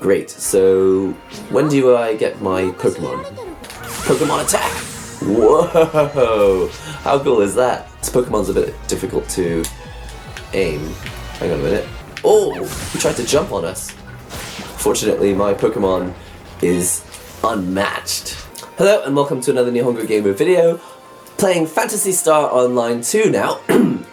Great, so when do I get my Pokemon? Pokemon attack! Whoa! How cool is that? This Pokemon's a bit difficult to aim. Hang on a minute. Oh! He tried to jump on us. Fortunately, my Pokemon is unmatched. Hello and welcome to another NihongoGamer video. Playing Phantasy Star Online 2 now.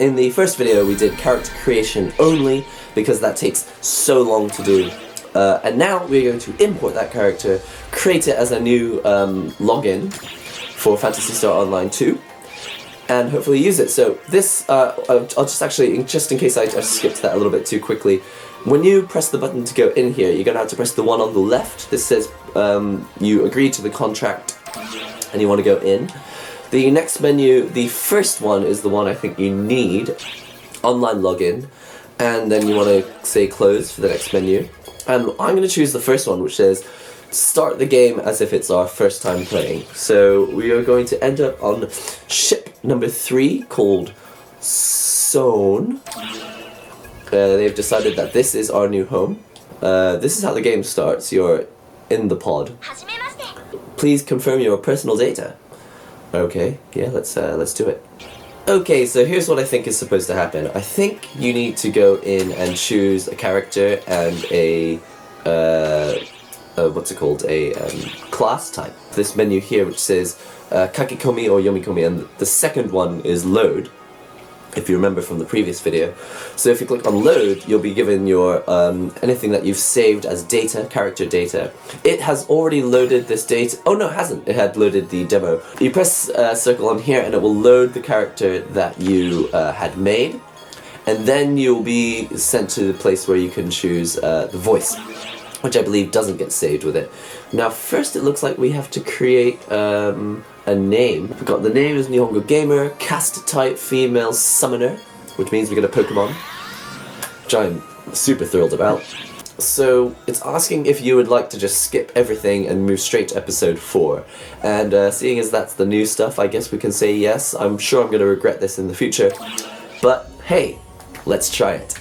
In the first video we did character creation only because that takes so long to do. And now we're going to import that character, create it as a new login for Phantasy Star Online 2, and hopefully use it. So this, I'll just actually, just in case I skipped that a little bit too quickly, when you press the button to go in here, you're going to have to press the one on the left. This says you agree to the contract and you want to go in. The next menu, the first one is the one I think you need, online login, and then you want to say close for the next menu. And I'm going to choose the first one, which says start the game as if it's our first time playing. So we are going to end up on ship number 3 called Zone. They've decided that this is our new home. This is how the game starts. You're in the pod. Please confirm your personal data. Okay, yeah, let's do it. Okay, so here's what I think is supposed to happen. I think you need to go in and choose a character and a what's it called? A class type. This menu here which says Kakikomi or Yomikomi, and the second one is load, if you remember from the previous video. So if you click on load, you'll be given your anything that you've saved as data, character data. It has already loaded this data. Oh no, it hasn't. It had loaded the demo. You press circle on here and it will load the character that you had made, and then you'll be sent to the place where you can choose the voice, which I believe doesn't get saved with it. Now first it looks like we have to create a name. We've got the name is NihongoGamer, cast type female summoner, which means we get a Pokemon, which I'm super thrilled about. So it's asking if you would like to just skip everything and move straight to episode 4. And seeing as that's the new stuff, I guess we can say yes. I'm sure I'm going to regret this in the future, but hey, let's try it.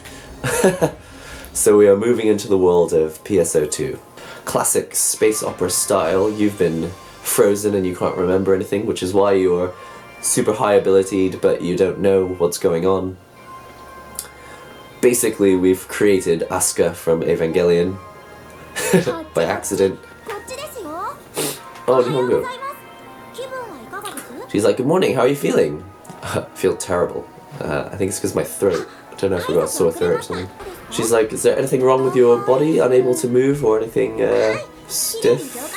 So we are moving into the world of PSO2. Classic space opera style. You've been frozen and you can't remember anything, which is why you're super high abilitied but you don't know what's going on. Basically, we've created Asuka from Evangelion by accident. Oh, Nihongo. She's like, good morning, how are you feeling? I feel terrible. I think it's because my throat. I don't know if I've got a sore throat or something. She's like, is there anything wrong with your body? Unable to move or anything stiff?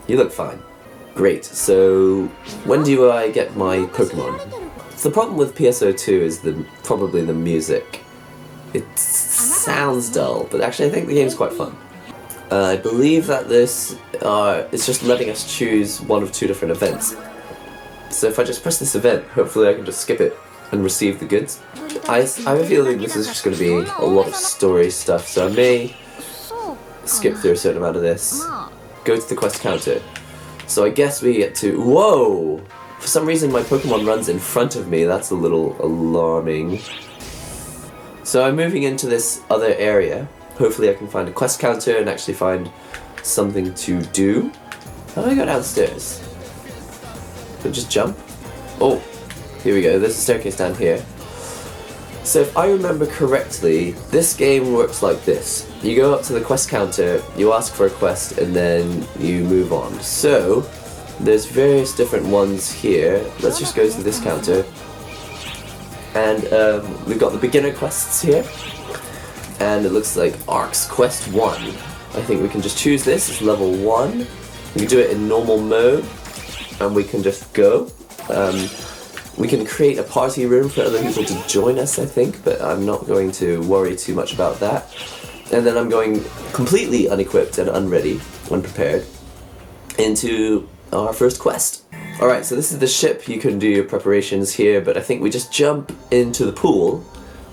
You look fine. Great, so when do I get my Pokemon? The problem with PSO2 is probably the music. It sounds dull, but actually I think the game's quite fun. I believe that this it's just letting us choose one of 2 different events. So if I just press this event, hopefully I can just skip it and receive the goods. I have a feeling this is just going to be a lot of story stuff, so I may skip through a certain amount of this. Go to the quest counter. So I guess we get to... Whoa! For some reason my Pokemon runs in front of me. That's a little alarming. So I'm moving into this other area. Hopefully I can find a quest counter and actually find something to do. How do I go downstairs? Can I just jump? Oh, here we go. There's a staircase down here. So if I remember correctly, this game works like this. You go up to the quest counter, you ask for a quest, and then you move on. So, there's various different ones here. Let's just go to this counter. And we've got the beginner quests here. And it looks like Arcs Quest 1. I think we can just choose this, it's level 1. We can do it in normal mode, and we can just go. We can create a party room for other people to join us, I think, but I'm not going to worry too much about that. And then I'm going completely unequipped and unready, unprepared, into our first quest. Alright, so this is the ship. You can do your preparations here, but I think we just jump into the pool,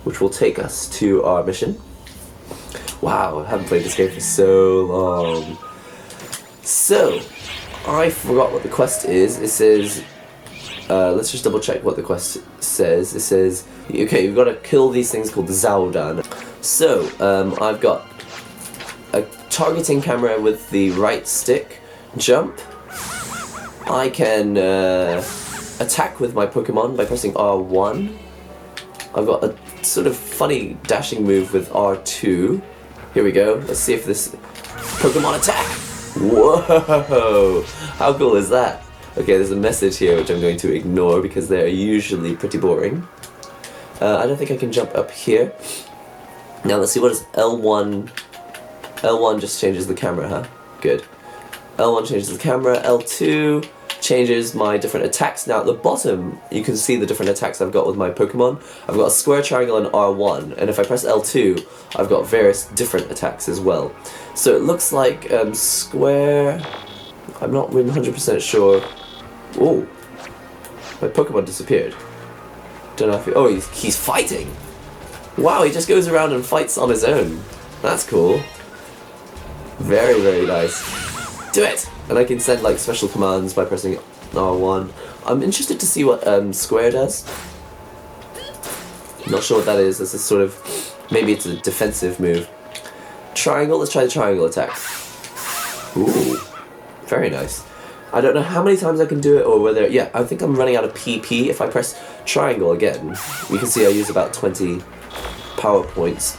which will take us to our mission. Wow, I haven't played this game for so long. So, I forgot what the quest is. It says... let's just double check what the quest says. It says, okay, you've got to kill these things called the Zaodan. So, I've got a targeting camera with the right stick, jump. I can attack with my Pokemon by pressing R1. I've got a sort of funny dashing move with R2. Here we go. Let's see if this Pokemon attack. Whoa! How cool is that? Okay, there's a message here which I'm going to ignore because they're usually pretty boring. I don't think I can jump up here. Now let's see, what is L1? L1 just changes the camera, huh? Good. L1 changes the camera, L2 changes my different attacks. Now at the bottom, you can see the different attacks I've got with my Pokemon. I've got a square, triangle, and R1, and if I press L2, I've got various different attacks as well. So it looks like square... I'm not 100% sure. Oh, my Pokemon disappeared. Don't know if he... Oh, he's fighting! Wow, he just goes around and fights on his own. That's cool. Very, very nice. Do it! And I can send like special commands by pressing R1. I'm interested to see what square does. Not sure what that is. This is sort of... Maybe it's a defensive move. Triangle, let's try the triangle attack. Ooh, very nice. I don't know how many times I can do it or whether... Yeah, I think I'm running out of PP. If I press triangle again, you can see I use about 20 power points.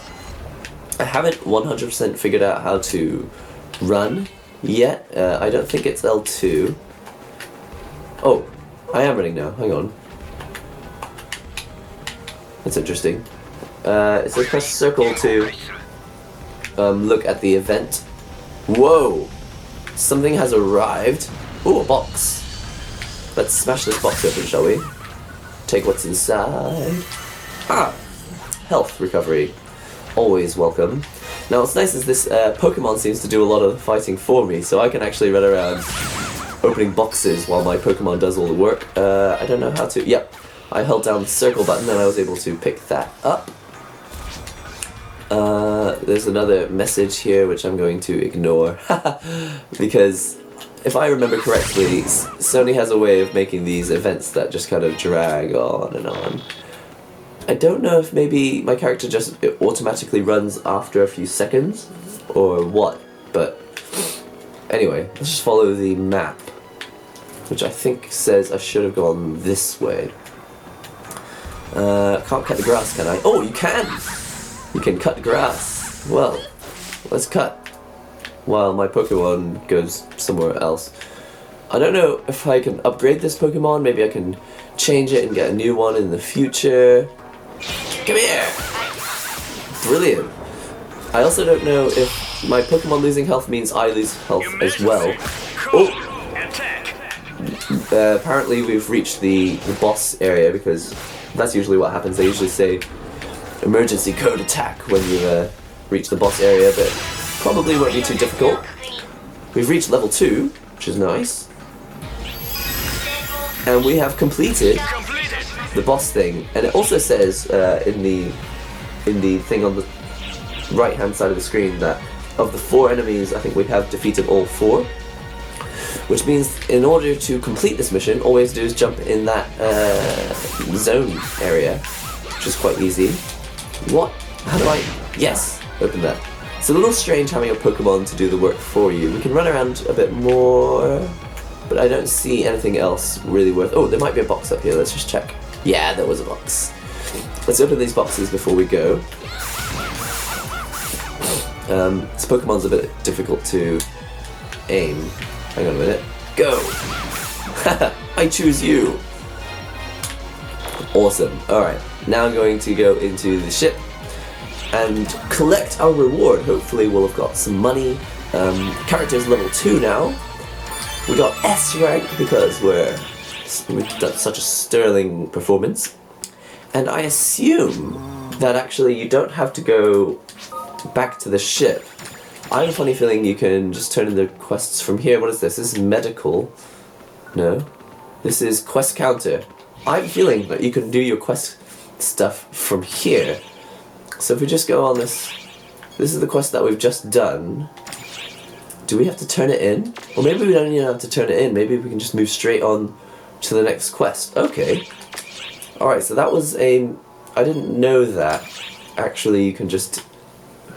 I haven't 100% figured out how to run yet. I don't think it's L2. Oh, I am running now. Hang on. That's interesting. It says press circle to look at the event. Whoa! Something has arrived. Ooh, a box. Let's smash this box open, shall we? Take what's inside. Ah! Health recovery. Always welcome. Now what's nice is this Pokemon seems to do a lot of the fighting for me, so I can actually run around opening boxes while my Pokemon does all the work. I don't know how to... Yep. I held down the circle button and I was able to pick that up. There's another message here which I'm going to ignore because if I remember correctly, Sony has a way of making these events that just kind of drag on and on. I don't know if maybe my character just automatically runs after a few seconds or what, but anyway, let's just follow the map, which I think says I should have gone this way. Can't cut the grass, can I? Oh, you can! You can cut the grass. Well, let's cut while my Pokemon goes somewhere else. I don't know if I can upgrade this Pokemon. Maybe I can change it and get a new one in the future. Come here! Brilliant. I also don't know if my Pokemon losing health means I lose health as well. Oh! Apparently we've reached the boss area because that's usually what happens. They usually say emergency code attack when you reach the boss area, but probably won't be too difficult. We've reached level 2, which is nice. And we have completed the boss thing. And it also says in the thing on the right hand side of the screen that of the 4 enemies, I think we have defeated all 4. Which means in order to complete this mission, all we have to do is jump in that zone area, which is quite easy. What? How do I... Yes! Open that. It's a little strange having a Pokemon to do the work for you. We can run around a bit more, but I don't see anything else really worth... Oh, there might be a box up here. Let's just check. Yeah, there was a box. Let's open these boxes before we go. This Pokemon's a bit difficult to aim. Hang on a minute. Go! I choose you! Awesome. Alright, now I'm going to go into the ship and collect our reward. Hopefully we'll have got some money. Character's level 2 now. We got S rank because we've done such a sterling performance. And I assume that actually you don't have to go back to the ship. I have a funny feeling you can just turn in the quests from here. What is this? This is medical. No. This is quest counter. I have a feeling that you can do your quest stuff from here. So if we just go on this... This is the quest that we've just done. Do we have to turn it in? Or maybe we don't even have to turn it in. Maybe we can just move straight on to the next quest. Okay. Alright, so that was a... I didn't know that. Actually, you can just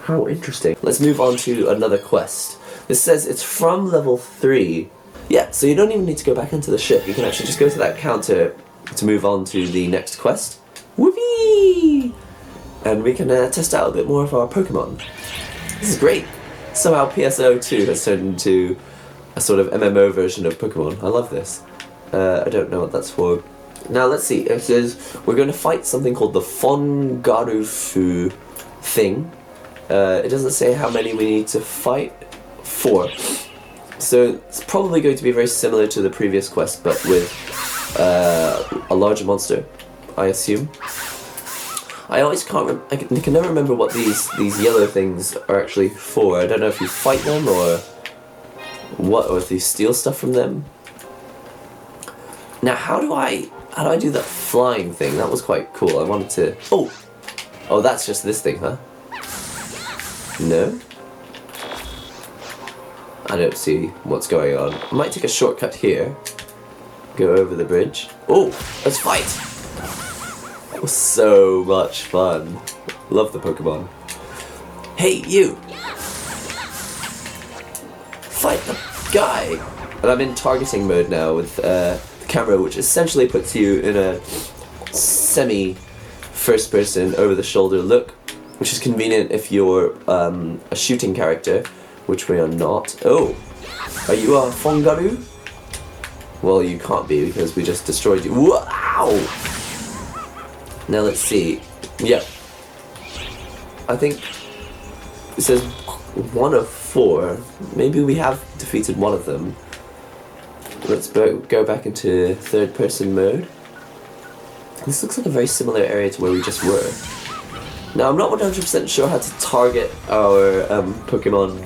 How interesting. Let's move on to another quest. This says it's from level 3. Yeah, so you don't even need to go back into the ship. You can actually just go to that counter to move on to the next quest. Whoopee! And we can test out a bit more of our Pokemon. This is great. Somehow PSO2 has turned into a sort of MMO version of Pokemon. I love this. I don't know what that's for. Now let's see. It says we're going to fight something called the Fongarufu thing. It doesn't say how many we need to fight. 4. So it's probably going to be very similar to the previous quest, but with a larger monster, I assume. I always can't. I can never remember what these yellow things are actually for. I don't know if you fight them or what, or if you steal stuff from them. Now, how do I do that flying thing? That was quite cool. I wanted to. Oh, that's just this thing, huh? No. I don't see what's going on. I might take a shortcut here. Go over the bridge. Oh, let's fight! That was so much fun. Love the Pokemon. Hey, you! Fight the guy! And I'm in targeting mode now with the camera, which essentially puts you in a semi-first person, over-the-shoulder look, which is convenient if you're a shooting character, which we are not. Oh, are you a Fongaru? Well, you can't be because we just destroyed you. Wow! Now let's see. Yeah. I think it says 1 of 4. Maybe we have defeated one of them. Let's go back into third person mode. This looks like a very similar area to where we just were. Now I'm not 100% sure how to target our Pokemon.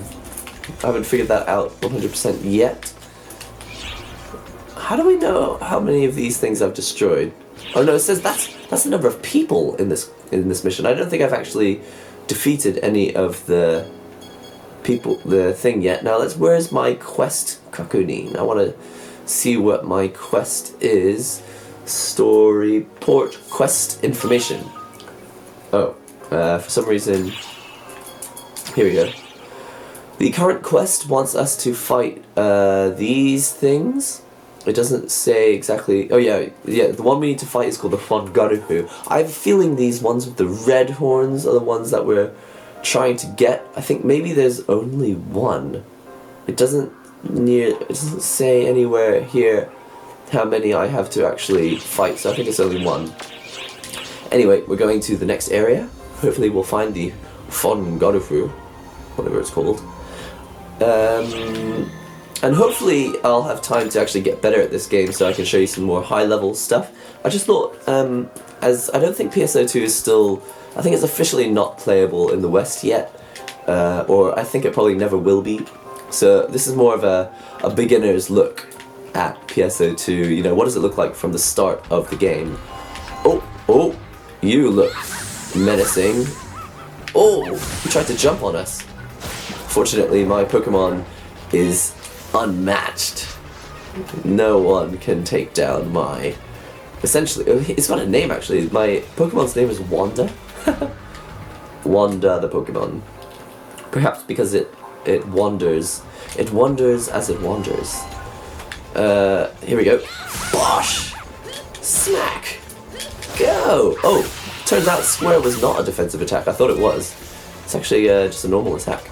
I haven't figured that out 100% yet. How do we know how many of these things I've destroyed? Oh no, it says that's the number of people in this mission. I don't think I've actually defeated any of the thing yet. Now where's my quest, Kakunin? I want to see what my quest is. Story port quest information. Oh, for some reason, here we go. The current quest wants us to fight these things. It doesn't say exactly. Oh yeah, the one we need to fight is called the Fongarufu. I have a feeling these ones with the red horns are the ones that we're trying to get. I think maybe there's only one. It doesn't say anywhere here how many I have to actually fight, so I think it's only one. Anyway, we're going to the next area. Hopefully we'll find the Fongarufu, whatever it's called. And hopefully I'll have time to actually get better at this game so I can show you some more high-level stuff. I just thought, as I don't think PSO2 is still, I think it's officially not playable in the West yet, or I think it probably never will be. So this is more of a beginner's look at PSO2, you know, what does it look like from the start of the game. Oh, you look menacing. Oh, he tried to jump on us. Fortunately, my Pokemon is unmatched. No one can take down my... Essentially, it's got a name actually. My Pokemon's name is Wanda. Wanda the Pokemon. Perhaps because it wanders. It wanders as it wanders. Here we go. Bosh! Smack! Go! Oh, turns out Square was not a defensive attack. I thought it was. It's actually just a normal attack.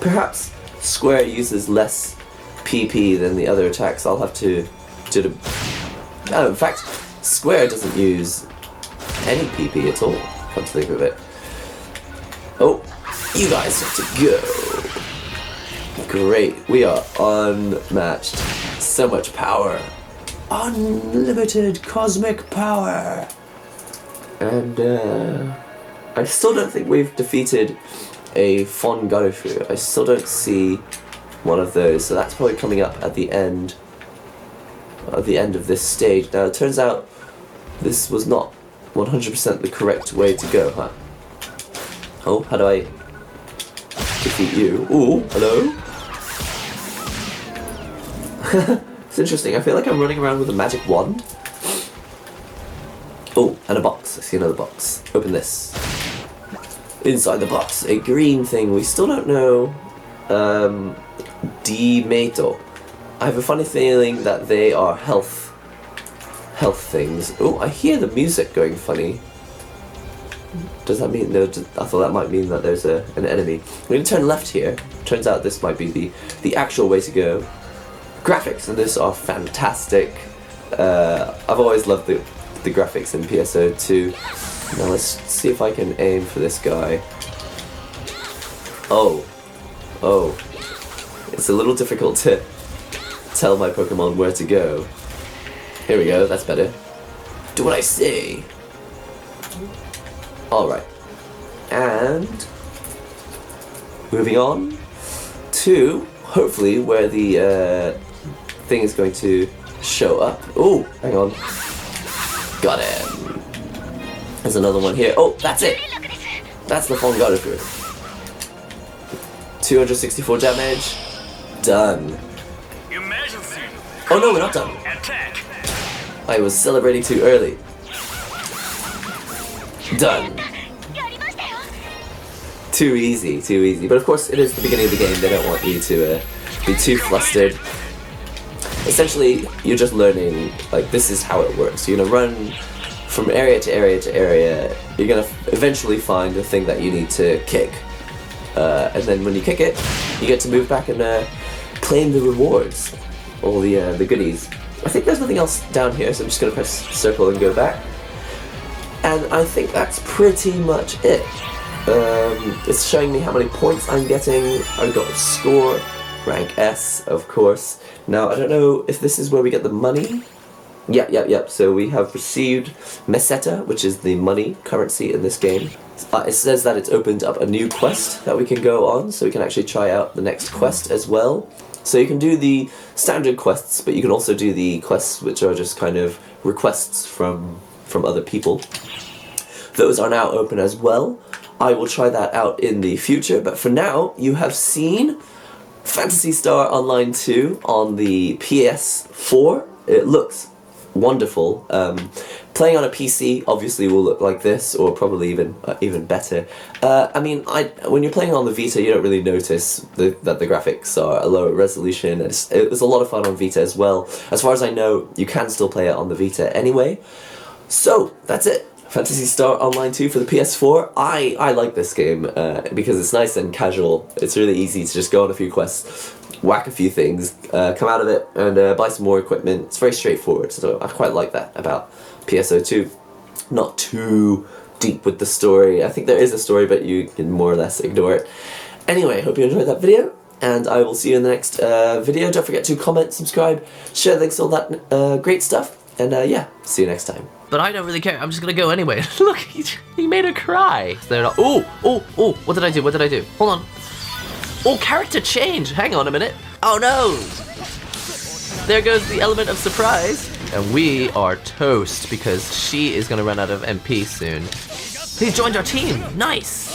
Perhaps Square uses less PP than the other attacks. I'll have to oh, in fact, Square doesn't use any PP at all, come to think of it. Oh, you guys have to go. Great, we are unmatched. So much power. Unlimited cosmic power. And I still don't think we've defeated a Fongarufu. I still don't see one of those, so that's probably coming up at the end of this stage. Now it turns out this was not 100% the correct way to go, huh? Oh, how do I defeat you? Ooh, hello? It's interesting, I feel like I'm running around with a magic wand. Oh, and a box. I see another box. Open this. inside the box, a green thing. We still don't know. Dimeto. I have a funny feeling that they are health things. Oh, I hear the music going funny. Does that mean? No, I thought that might mean that there's an enemy. We're gonna turn left here. Turns out this might be the actual way to go. Graphics in this are fantastic. I've always loved the graphics in PSO2. Now let's see if I can aim for this guy. Oh, it's a little difficult to tell my Pokemon where to go. Here we go. That's better. Do what I say. Alright, and moving on to hopefully where the thing is going to show up. Oh, hang on. Got him. There's another one here. Oh, that's it. That's the Fongardefu. 264 damage. Done. Oh no, we're not done. I was celebrating too early. Done. Too easy, too easy. But of course, it is the beginning of the game. They don't want you to be too flustered. Essentially, you're just learning, like, this is how it works. You're gonna run from area to area to area. You're gonna eventually find the thing that you need to kick. And then when you kick it, you get to move back and claim the rewards. All the goodies. I think there's nothing else down here, so I'm just gonna press circle and go back. And I think that's pretty much it. It's showing me how many points I'm getting. I've got a score, rank S, of course. Now, I don't know if this is where we get the money. Yep. So we have received Meseta, which is the money currency in this game. It says that it's opened up a new quest that we can go on, so we can actually try out the next quest as well. So you can do the standard quests, but you can also do the quests which are just kind of requests from other people. Those are now open as well. I will try that out in the future, but for now, you have seen Phantasy Star Online 2 on the PS4. It looks wonderful. Playing on a PC obviously will look like this, or probably even better. I mean, when you're playing on the Vita, you don't really notice that the graphics are a lower resolution. It was a lot of fun on Vita as well. As far as I know, you can still play it on the Vita anyway. So, that's it. Phantasy Star Online 2 for the PS4. I like this game because it's nice and casual. It's really easy to just go on a few quests, whack a few things, come out of it, and buy some more equipment. It's very straightforward, so I quite like that about PSO2. Not too deep with the story. I think there is a story, but you can more or less ignore it. Anyway, hope you enjoyed that video, and I will see you in the next video. Don't forget to comment, subscribe, share links, all that great stuff, and yeah, see you next time. But I don't really care. I'm just gonna go anyway. Look, he made her cry. Oh, what did I do? Hold on. Oh, character change. Hang on a minute. Oh no. There goes the element of surprise. And we are toast because she is gonna run out of MP soon. He joined our team. Nice.